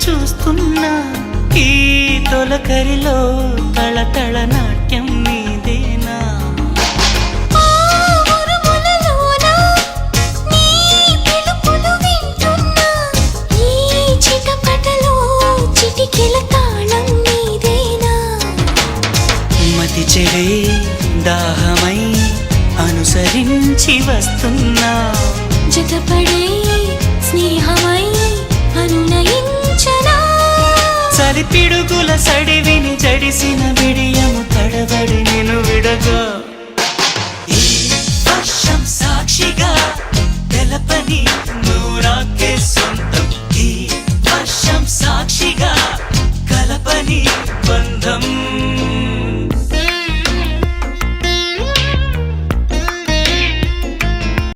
చూస్తున్నా ఈ తొలకరిలో తళతళ నాట్యం నీదేనా మతి చెడే దాహమై అనుసరించి వస్తున్నా జతపడే స్నేహమై అనునయించనా చలిపిడుగుల సడివిని జడిసిన బిడియము తడబడి నిన్ను విడగా